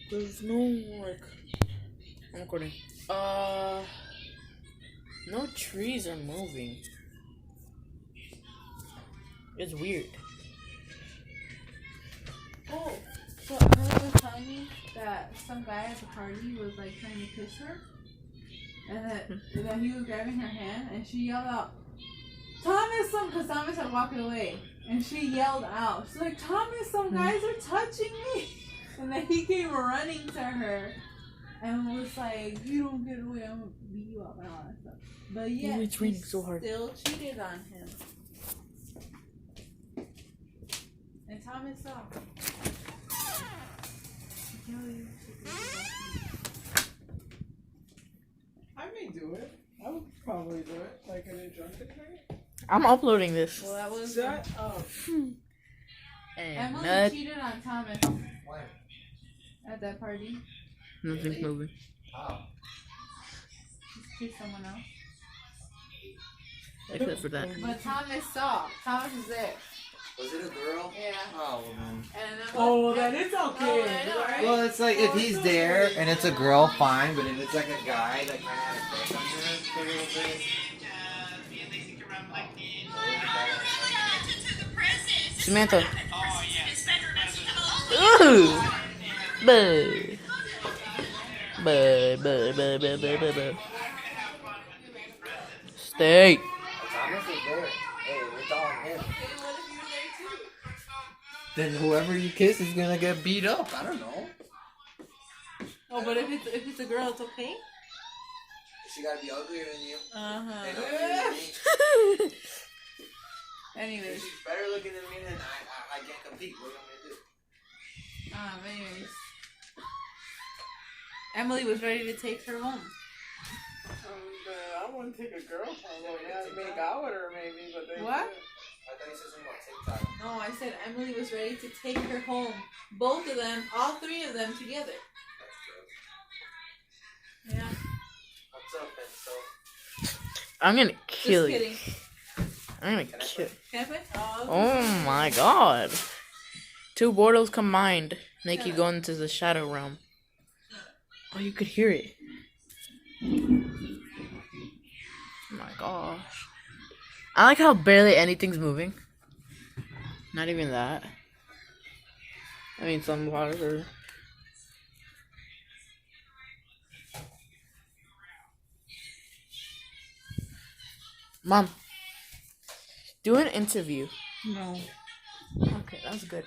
There's no like. I'm recording. No trees are moving. It's weird. Oh, so Emily was telling me that some guy at the party was like trying to kiss her, and that he was grabbing her hand, and she yelled out, "Thomas, because Thomas had walked away, and she yelled out, she's like, "Thomas, some guys are touching me," and then he came running to her, and was like, "You don't get away, I'm gonna beat you up," and all that stuff. But yeah, it's raining so hard. Still cheated on him, and Thomas saw. I may do it. I would probably do it, like in a drunken night. I'm uploading this. Well, that was Shut up. And Emily cheated on Thomas When? at that party. nothing's moving. Oh. She kissed someone else. Except for that. But Thomas saw. Thomas was there. Was it a girl? Yeah. Oh, well then. And then Oh, then it's okay. Oh, I know, right? Well, it's like if he's there and it's a girl, fine. But if it's like a guy that kind of had a crush on her for a little bit. Samantha. Ooh. Boo. Boo. Stay. Thomas is there. Hey, it's all on him. Hey, what if you were there too? Then whoever you kiss is gonna get beat up. I don't know. Oh, but if it's a girl, it's okay? She gotta be uglier than you. Uh-huh. And uglier than me. Anyways. If she's better looking than me, then I can't compete. What am I gonna do? Anyways. Emily was ready to take her home. I wouldn't take a girl probably. I'd make out with her maybe, but then. What? I thought you said something about TikTok. No, I said Emily was ready to take her home. Both of them, all three of them together. That's good. Yeah. What's up, Ben? So, I'm gonna kill Just you. kidding. I'm gonna kill. Can I play? Oh my god. Two portals combined make you go into the shadow realm. Oh, you could hear it. Oh my gosh. I like how barely anything's moving. Not even that. I mean, some parts are. Mom, do an interview. No. Okay, that's good.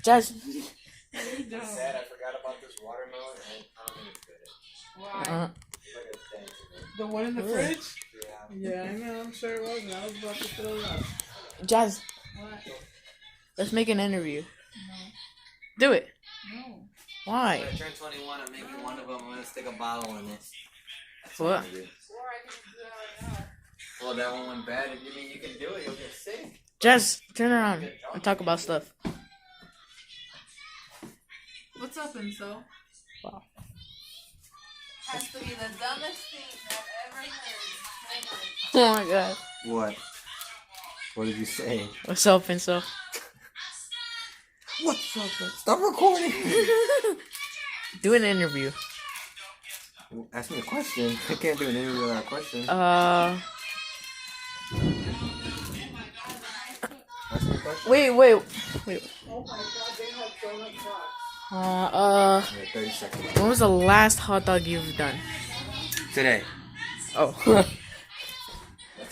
Jazz. it's sad. I forgot about this watermelon and I'm gonna fit it. Why? It's like a dent in it. The one in the Really? fridge? Yeah. Yeah, I know. I'm sure it was. And I was about to throw it up. Jazz, What? let's make an interview. No. Do it. No. Why? When I turn 21, I'm making one of them. I'm gonna stick a bottle in it. That's What? I'm gonna do. Or I can do that right now. Well, that one went bad. If you mean you can do it, you'll get sick. Jazz, turn around and talk about stuff. What's up, Enzo? Wow. Has to be the dumbest thing I've ever heard. Oh my god. What? What did you say? What's up, Enzo? What's up? Stop recording. Do an interview. Ask me a question. I can't do an interview without a question. Uh. Ask me a question. Wait. Oh my god, they have donut box. Wait, 30 seconds. When was the last hot dog you've done? Today. Oh.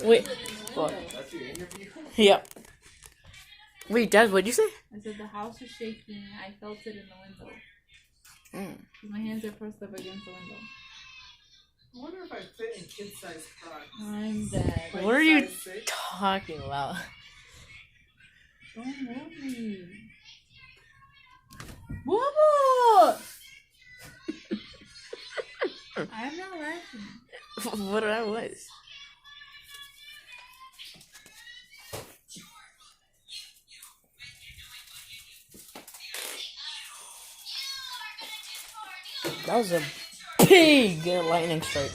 Wait. What? That's your interview? Yep. Wait, Jazz, what'd you say? I said the house is shaking. I felt it in the window. Mm. My hands are pressed up against the window. I wonder if I fit in kid-sized Crocs. I'm dead. Like What are you size 6? talking about? Don't move me. Bubba! I'm not laughing. What I was? That was a big lightning strike.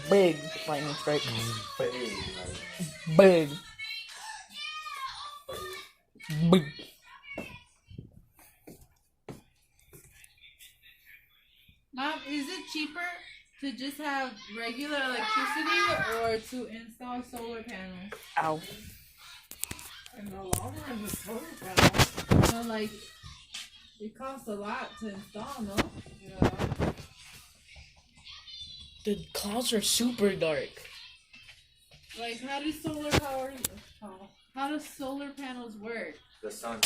Big lightning strike. Big. Big. cheaper to just have regular electricity or to install solar panels? Ow. In the long run, the solar panel. So like, it costs a lot to install, no? Yeah. The clouds are super dark. Like, how do solar power? How do solar panels work? The sun.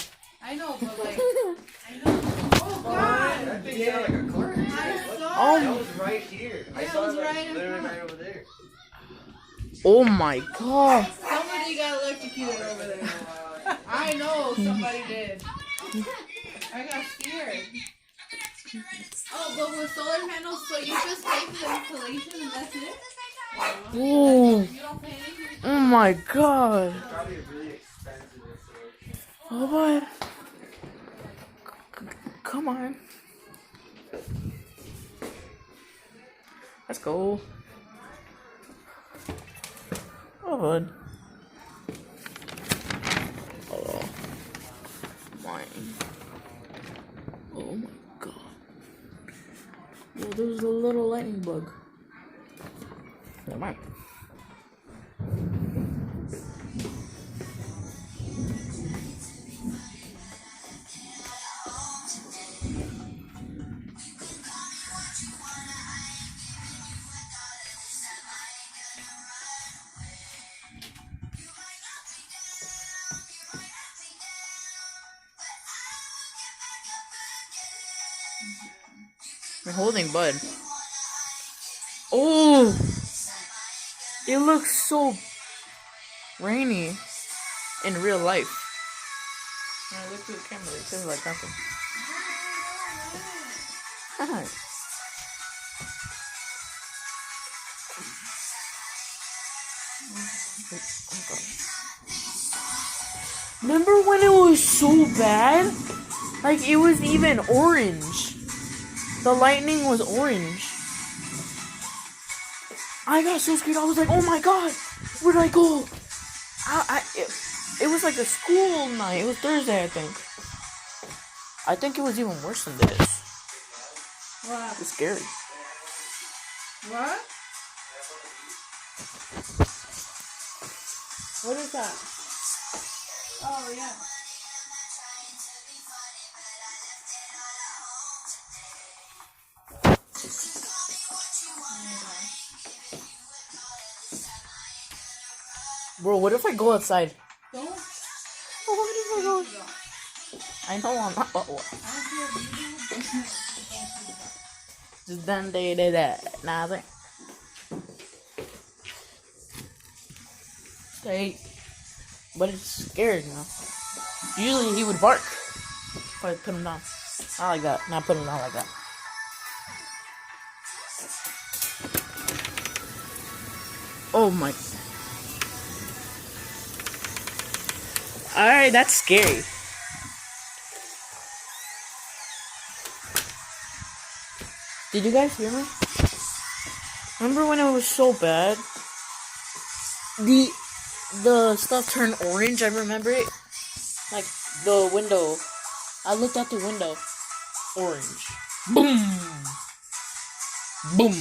I know, but like, I know. Oh God! That thing sounded like a car. I saw Oh. it. That was right here. I Yeah, saw it was it like, right in literally front. right over there. Oh my god. Somebody got electrocuted over there. I know somebody did. I got scared. Oh, but with solar panels, so you just pay for the installation and that's it? Ooh. You don't pay anything? Oh my god. Probably a really expensive installation. Oh boy. Come on. Let's go. Oh, bud. Oh. Mine. Oh my god. Oh, there's a little lightning bug. Never mind. I'm holding Bud. Oh! It looks so rainy in real life. When I look through the camera, it seems like nothing. Remember when it was so bad? Like, it was even orange. The lightning was orange. I got so scared. I was like, oh my god, where did I go? It was like a school night. It was Thursday, I think. I think it was even worse than this. What? It's scary. What? What is that? Oh, yeah. Bro, what if I go outside? Don't. What if I go? I know I'm not. Just then they did that. Nothing. Okay. But it's scared now. Usually he would bark if I put him down. Not like that. Not put him down like that. Oh my. Alright, that's scary. Did you guys hear me? Remember when it was so bad? The stuff turned orange, I remember it. Like, the window. I looked out the window. Orange. Boom! Boom!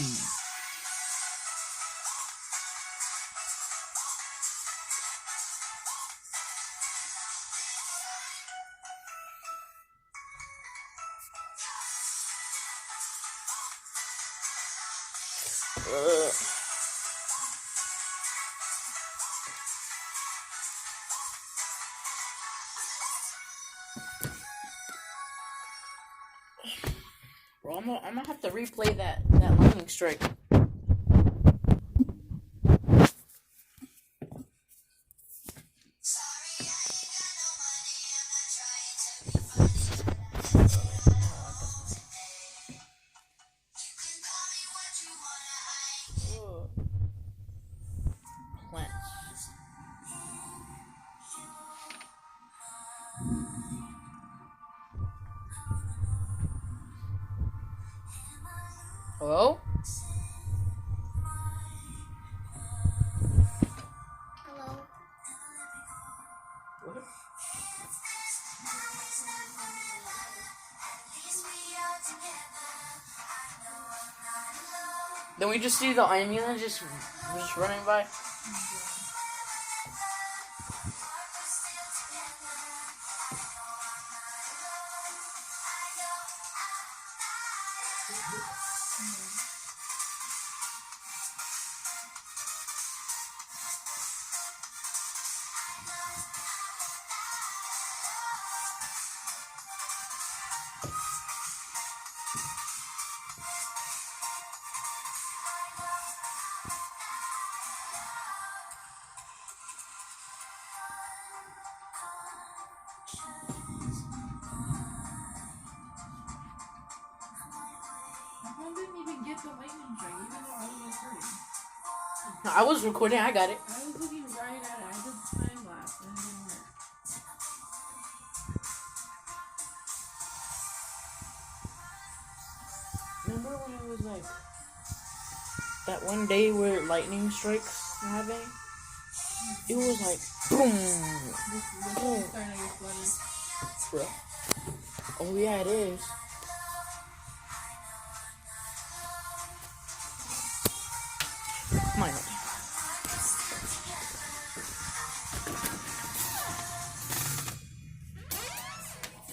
Bro, I'm gonna have to replay that lightning strike. Plants. Hello? Hello. What? Then we just see the onion just running by. I didn't even get the lightning strike, even though I was recording. No, I was recording. I got it. I was looking right at it. I did time lapse and it didn't work. Remember when it was like that one day where lightning strikes were happening? It was like boom, This is starting to get flooded. bro. Oh yeah, it is. Mine.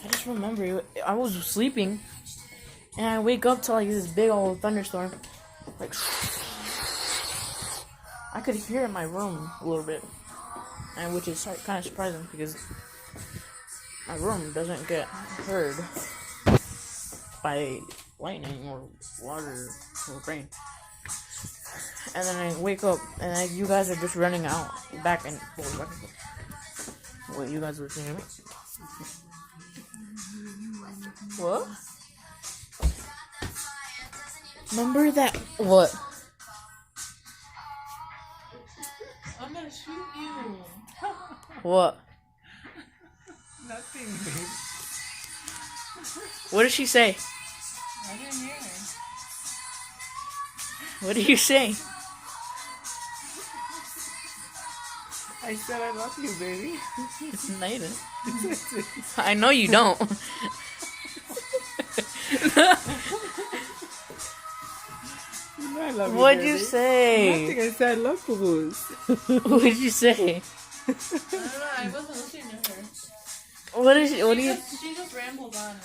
I just remember I was sleeping and I wake up to like this big old thunderstorm. Like I could hear it in my room a little bit. And which is kind of surprising because my room doesn't get heard by lightning or water or rain. And then I wake up and you guys are just running out back and forth. What, you guys listening to me? What? Remember that? What? I'm gonna shoot you. What? Nothing, babe. What did she say? I didn't hear her. What did you say? I said I love you, baby. No, you didn't. I know you don't. I love you, What'd baby. you say? Nothing, I said I love boo-boos. What did you say? I don't know, I wasn't listening to her. What is? What do you? She just rambled on.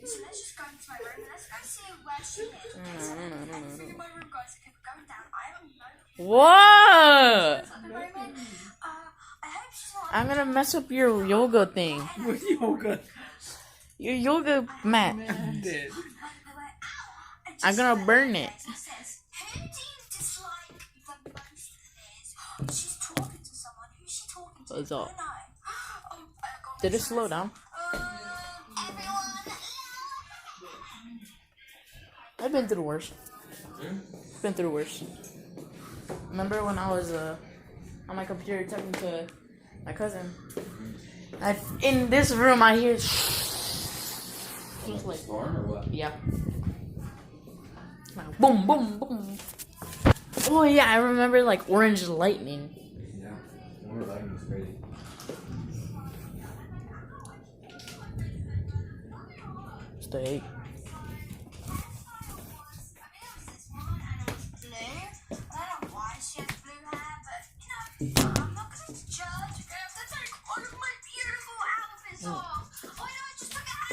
So let's just go into my room and let's go see where she is. Everything in my room, guys, keep going down. I don't know What? at the moment. I hope she's not. I'm gonna mess up your yoga thing. What yoga? Your yoga mat. Did. I'm gonna burn it. Who do you dislike the most? She's talking to someone. Who's she talking to? What's up? I don't know. Did it slow down? Everyone. I've been through worse. Been through worse. Remember when I was on my computer talking to my cousin? In this room, I hear. Just like, Storm or what? yeah. Boom, boom, boom. Oh yeah, I remember like orange lightning. Yeah. More lightning's crazy. Stay.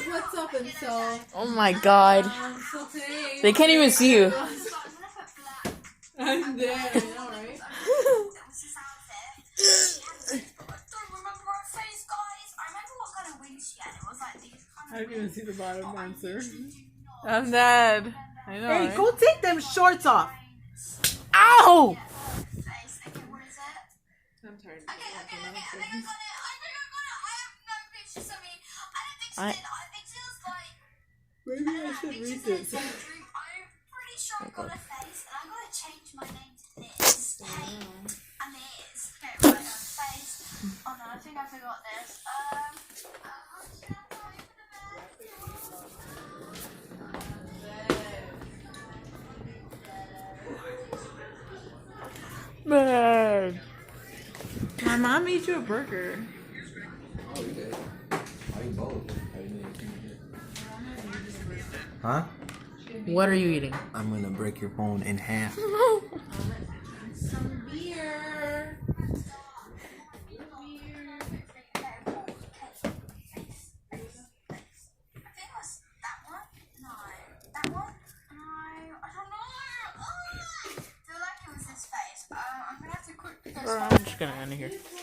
What's up, and so? Oh my god. So today. They can't even see you. I'm there, I know, right? I didn't even see the bottom answer. I'm dead. I know. Hey, right? go take them shorts off. Ow! I'm tired. Maybe I should read this. I'm pretty sure I got a face, and I'm gonna change my name to this. And it is. Okay, right, face. Oh no, I think I forgot this. Man. My mom made you a burger. Oh, you did. I eat both. Huh? What are you eating? I'm gonna break your bone in half. Some beer. I'm just gonna end it here.